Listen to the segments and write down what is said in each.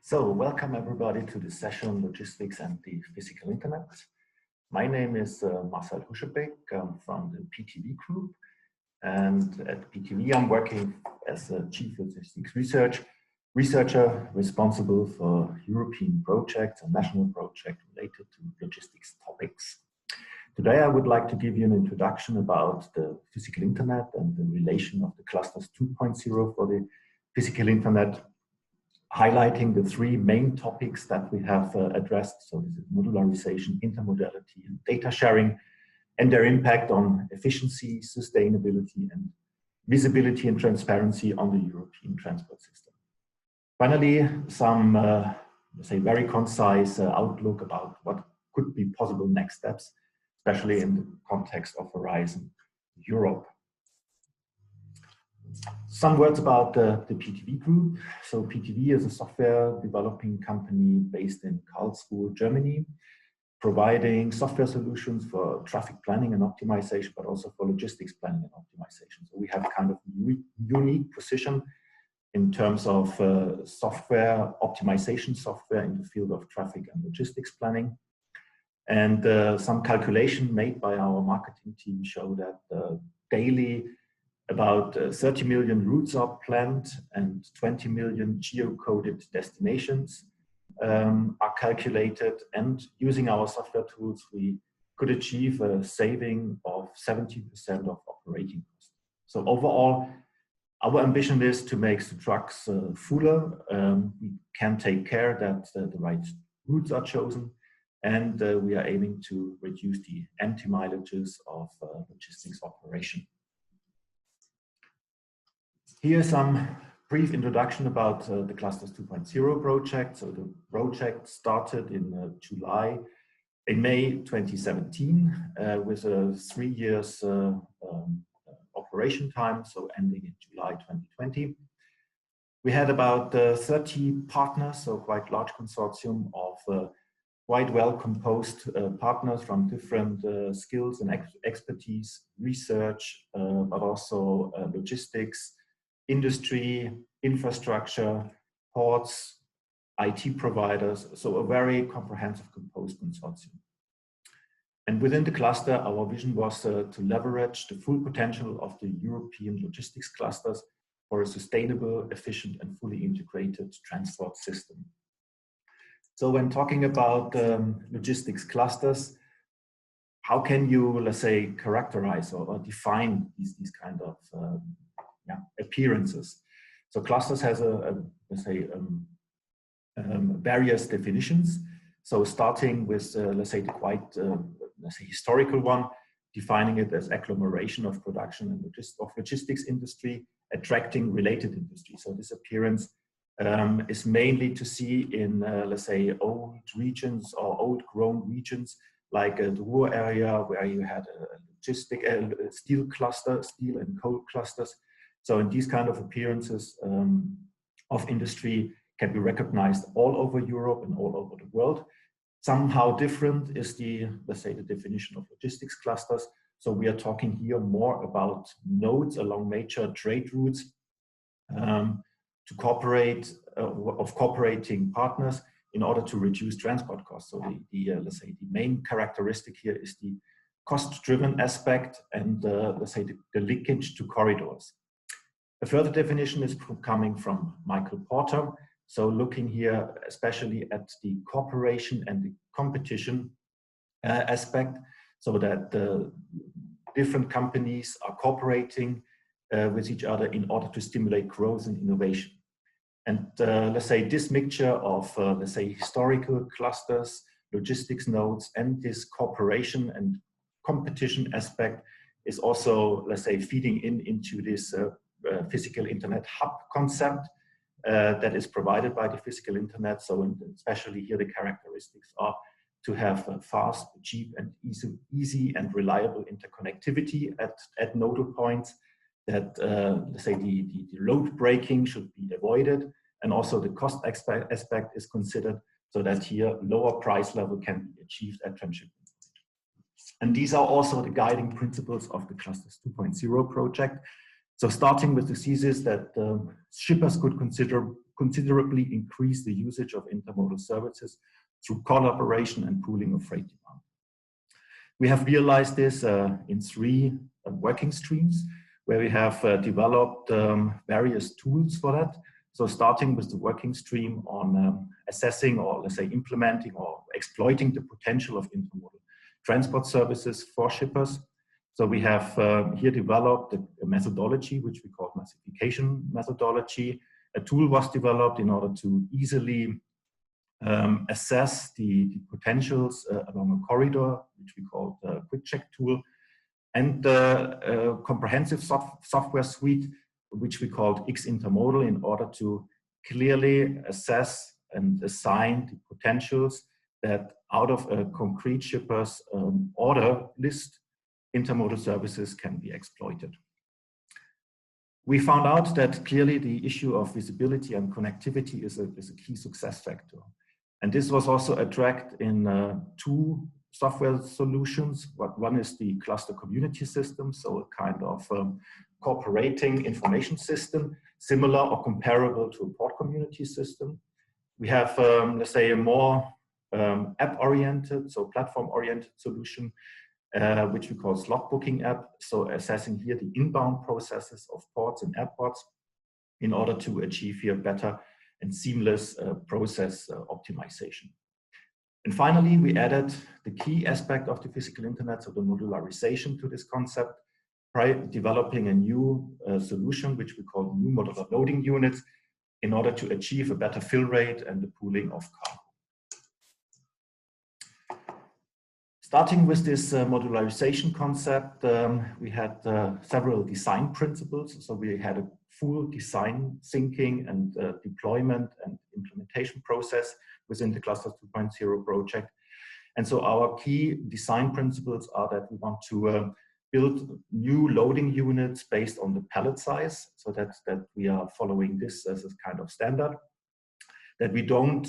So, welcome everybody to this session on logistics and the physical internet. My name is Marcel Huschebeck from the PTV group, and at PTV I'm working as a chief logistics researcher responsible for European projects and national projects related to logistics topics. Today I would like to give you an introduction about the physical internet and the relation of the clusters 2.0 for the physical internet, highlighting the three main topics that we have addressed. So this is modularization, intermodality, and data sharing, and their impact on efficiency, sustainability, and visibility and transparency on the European transport system. Finally, some, let's say, very concise outlook about what could be possible next steps, especially in the context of Horizon Europe. Some words about the PTV group. So PTV is a software developing company based in Karlsruhe, Germany, providing software solutions for traffic planning and optimization, but also for logistics planning and optimization. So we have kind of a unique position in terms of software, optimization software in the field of traffic and logistics planning. And some calculation made by our marketing team show that daily about 30 million routes are planned and 20 million geocoded destinations are calculated, and using our software tools we could achieve a saving of 70% of operating costs. So overall, our ambition is to make the trucks fuller. We can take care that the right routes are chosen, and we are aiming to reduce the empty mileages of logistics operation. Here's some brief introduction about the Clusters 2.0 project. So the project started in May 2017 with a 3 years operation time, so ending in July 2020. We had about 30 partners, so quite large consortium of quite well composed partners from different skills and expertise, research, but also logistics, industry, infrastructure, ports, IT providers, so a very comprehensive composed consortium. And within the cluster, our vision was to leverage the full potential of the European logistics clusters for a sustainable, efficient, and fully integrated transport system. So when talking about logistics clusters, how can you, let's say, characterize or define these kind of appearances? So clusters has let's say various definitions. So starting with let's say the quite let's say historical one, defining it as agglomeration of production and logistics industry, attracting related industry. So this appearance is mainly to see in let's say old regions or old grown regions like the Ruhr area, where you had a steel cluster, steel and coal clusters. So in these kind of appearances of industry can be recognized all over Europe and all over the world. Somehow different is let's say, the definition of logistics clusters. So we are talking here more about nodes along major trade routes to cooperate, of cooperating partners in order to reduce transport costs. So let's say the main characteristic here is the cost-driven aspect and let's say the linkage to corridors. A further definition is coming from Michael Porter. So looking here especially at the cooperation and the competition aspect, so that different companies are cooperating with each other in order to stimulate growth and innovation. And let's say this mixture of let's say historical clusters, logistics nodes, and this cooperation and competition aspect is also, let's say, feeding into this physical internet hub concept that is provided by the physical internet. So especially here the characteristics are to have fast, cheap, and easy and reliable interconnectivity at nodal points, that let's say the load breaking should be avoided, and also the cost aspect is considered, so that here lower price level can be achieved at transshipment. And these are also the guiding principles of the Clusters 2.0 project. So starting with the thesis that shippers could consider considerably increase the usage of intermodal services through collaboration and pooling of freight demand. We have realized this in three working streams, where we have developed various tools for that. So starting with the working stream on assessing, or let's say implementing or exploiting the potential of intermodal transport services for shippers. So we have here developed a methodology, which we call massification methodology. A tool was developed in order to easily assess the potentials along a corridor, which we call the quick check tool, and a comprehensive software suite, which we called X Intermodal, in order to clearly assess and assign the potentials that out of a concrete shipper's order list, intermodal services can be exploited. We found out that clearly the issue of visibility and connectivity is a key success factor. And this was also addressed in two software solutions. One is the cluster community system, so a kind of cooperating information system, similar or comparable to a port community system. We have, let's say, a more app-oriented, so platform-oriented solution, which we call slot booking app. So assessing here the inbound processes of ports and airports in order to achieve here better and seamless process optimization. And finally, we added the key aspect of the physical internet, so the modularization to this concept, by developing a new solution, which we call new modular loading units, in order to achieve a better fill rate and the pooling of cargo. Starting with this modularization concept, we had several design principles. So we had a full design thinking and deployment and implementation process within the Cluster 2.0 project. And so our key design principles are that we want to build new loading units based on the pallet size, so that we are following this as a kind of standard. That we don't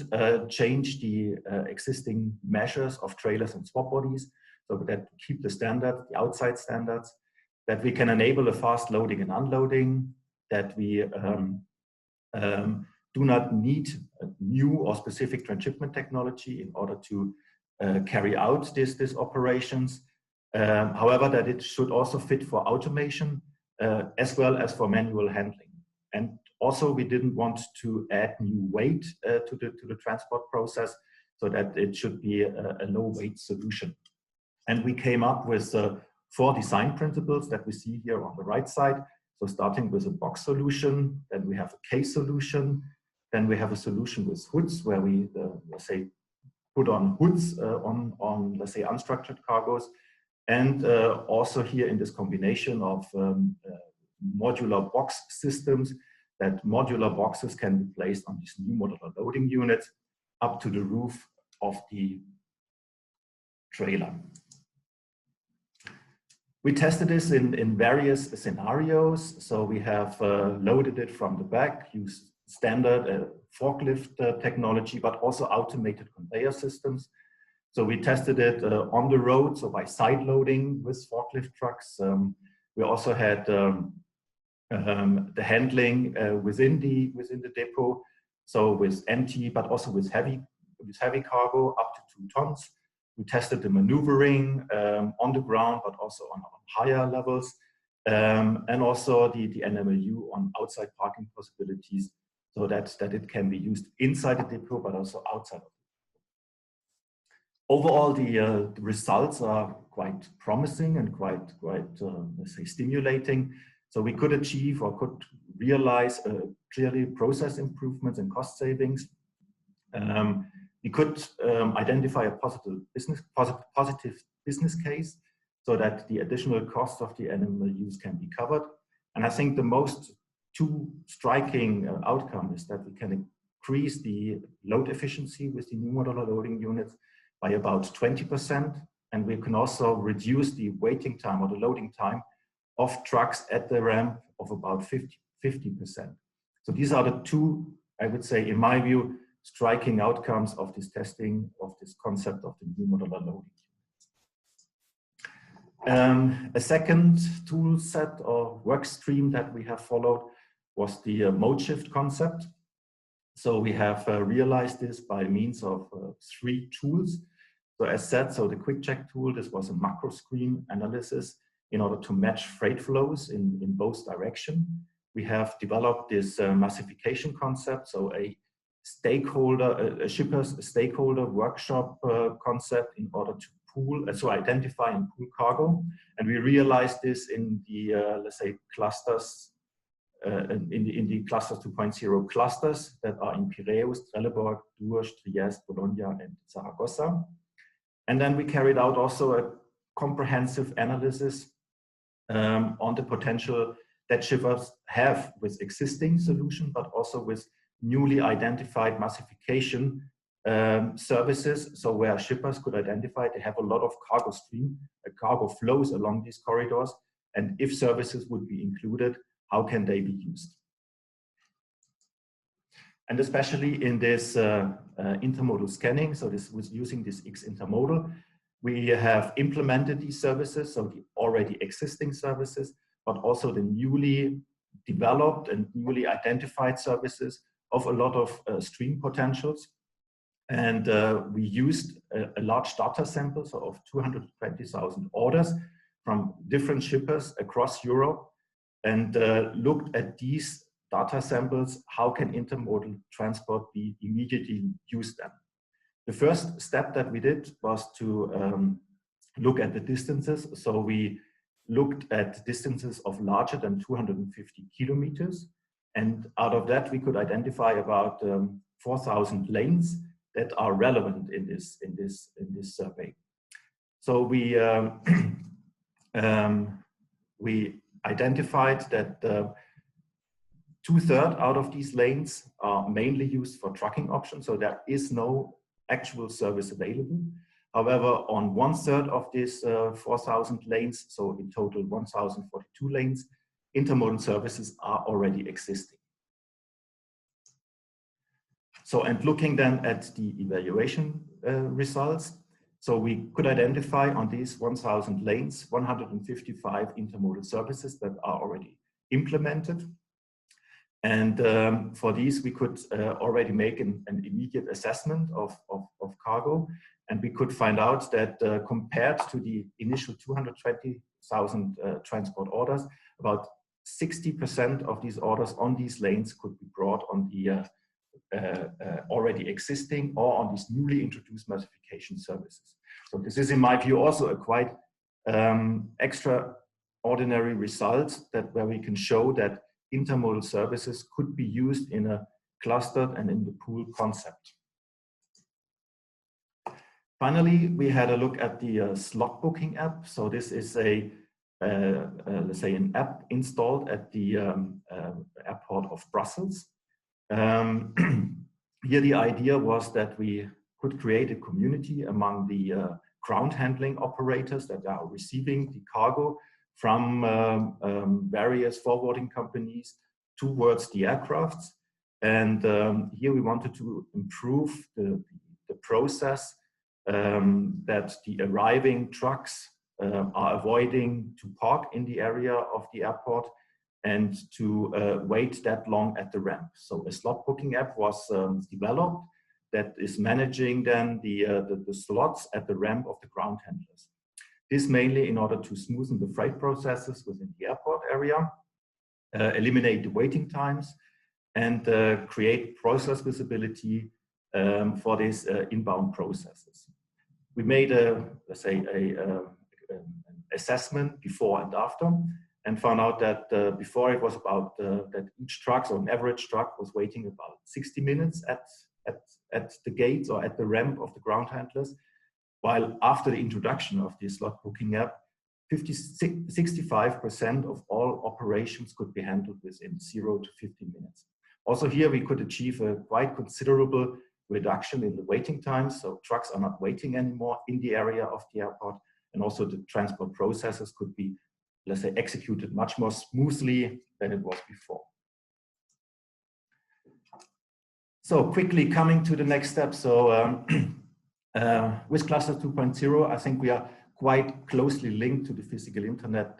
change the existing measures of trailers and swap bodies, so that we keep the standard, the outside standards, that we can enable a fast loading and unloading, that we do not need a new or specific transshipment technology in order to carry out these operations. However, that it should also fit for automation as well as for manual handling. And also, we didn't want to add new weight to the transport process, so that it should be a low weight solution. And we came up with 4 design principles that we see here on the right side. So starting with a box solution, then we have a case solution, then we have a solution with hoods, where we, let's say, put on hoods on, let's say, unstructured cargoes. And also here in this combination of modular box systems, that modular boxes can be placed on these new modular loading units up to the roof of the trailer. We tested this in various scenarios. So we have loaded it from the back, used standard forklift technology, but also automated conveyor systems. So we tested it on the road, so by side loading with forklift trucks. We also had the handling within the depot, so with empty but also with heavy cargo up to 2 tons. We tested the maneuvering on the ground, but also on higher levels, and also the NMLU on outside parking possibilities, so that it can be used inside the depot but also outside of it. Overall, the results are quite promising and quite let's say, stimulating. So we could achieve or could realize clearly process improvements and cost savings. We could identify a positive business case, so that the additional cost of the NMLUs can be covered. And I think the most striking outcome is that we can increase the load efficiency with the new modular loading units by about 20%, and we can also reduce the waiting time or the loading time of trucks at the ramp of about 50%. So these are the 2, I would say, in my view, striking outcomes of this testing of this concept of the new modular loading. A second tool set or work stream that we have followed was the Modeshift concept. So we have realized this by means of 3 tools. So as said, so the quick check tool, this was a macro screen analysis in order to match freight flows in both directions. We have developed this massification concept, so a shipper's stakeholder workshop concept in order to pool, so identify and pool cargo. And we realized this in the, let's say, clusters, in the clusters 2.0 clusters that are in Piraeus, Trelleborg, Tours, Trieste, Bologna, and Zaragoza. And then we carried out also a comprehensive analysis on the potential that shippers have with existing solution, but also with newly identified massification services. So where shippers could identify they have a lot of cargo cargo flows along these corridors, and if services would be included, how can they be used? And especially in this intermodal scanning, so this was using this X intermodal, we have implemented these services, so the already existing services, but also the newly developed and newly identified services of a lot of stream potentials. And we used a large data sample, so of 220,000 orders from different shippers across Europe, and looked at these data samples, how can intermodal transport be immediately used then? The first step that we did was to look at the distances. So we looked at distances of larger than 250 kilometers. And out of that, we could identify about 4,000 lanes that are relevant in this survey. So we we identified that 2/3 out of these lanes are mainly used for trucking options. So there is no actual service available. However, on 1/3 of these 4,000 lanes, so in total 1,042 lanes, intermodal services are already existing. So, and looking then at the evaluation results, so we could identify on these 1,000 lanes, 155 intermodal services that are already implemented. And for these, we could already make an immediate assessment of cargo. And we could find out that compared to the initial 220,000 transport orders, about 60% of these orders on these lanes could be brought on the already existing or on these newly introduced massification services. So this is, in my view, also a quite extraordinary result that where we can show that intermodal services could be used in a clustered and in the pool concept. Finally, we had a look at the slot booking app. So this is a let's say an app installed at the airport of Brussels. Here the idea was that we could create a community among the ground handling operators that are receiving the cargo from various forwarding companies towards the aircrafts. And here we wanted to improve the process that the arriving trucks are avoiding to park in the area of the airport and to wait that long at the ramp. So a slot booking app was developed that is managing then the slots at the ramp of the ground handlers. This mainly in order to smoothen the freight processes within the airport area, eliminate the waiting times, and create process visibility for these inbound processes. We made let's say an assessment before and after, and found out that before it was about that each truck, so an average truck, was waiting about 60 minutes at the gates or at the ramp of the ground handlers, while after the introduction of the slot booking app, 65% of all operations could be handled within 0 to 15 minutes. Also here we could achieve a quite considerable reduction in the waiting times, so trucks are not waiting anymore in the area of the airport, and also the transport processes could be, let's say, executed much more smoothly than it was before. So quickly coming to the next step. So with Cluster 2.0, I think we are quite closely linked to the physical internet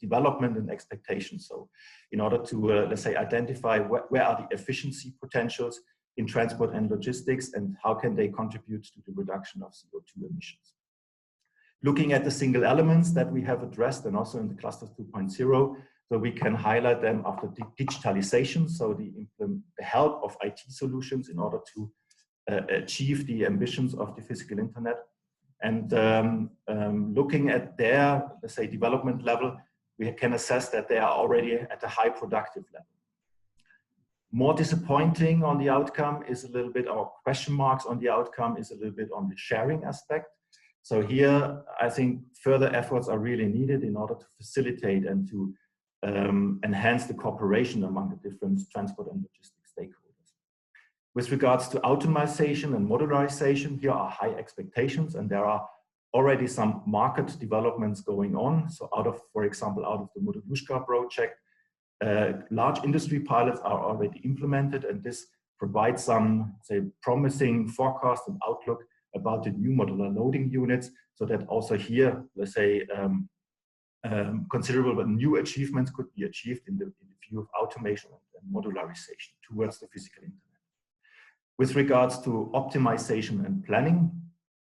development and expectations. So in order to, let's say, identify where are the efficiency potentials in transport and logistics and how can they contribute to the reduction of CO2 emissions. Looking at the single elements that we have addressed and also in the clusters 2.0, so we can highlight them after digitalization, so the help of IT solutions in order to achieve the ambitions of the physical internet. And looking at their, let's say, development level, we can assess that they are already at a high productive level. More disappointing on the outcome is a little bit, our question marks on the outcome is a little bit on the sharing aspect. So here, I think further efforts are really needed in order to facilitate and to enhance the cooperation among the different transport and logistics stakeholders. With regards to automation and modularization, here are high expectations and there are already some market developments going on. So for example, out of the Modeshift project, large industry pilots are already implemented, and this provides some, say, promising forecast and outlook about the new modular loading units, so that also here, let's say, considerable new achievements could be achieved in the view of automation and modularization towards the physical internet. With regards to optimization and planning,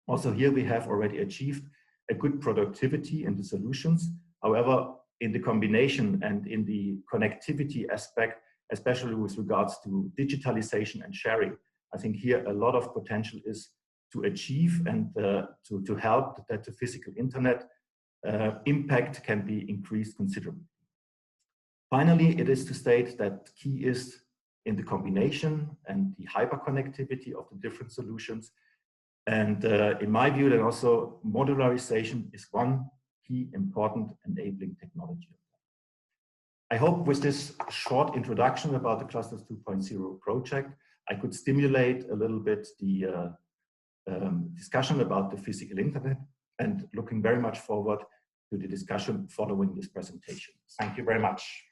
also here we have already achieved a good productivity in the solutions. However, in the combination and in the connectivity aspect, especially with regards to digitalization and sharing, I think here a lot of potential is to achieve and to help that the physical internet impact can be increased considerably. Finally, it is to state that key is in the combination and the hyperconnectivity of the different solutions. And in my view, then also modularization is one key important enabling technology. I hope with this short introduction about the Clusters 2.0 project, I could stimulate a little bit the discussion about the physical internet, and looking very much forward to the discussion following this presentation. Thank you very much.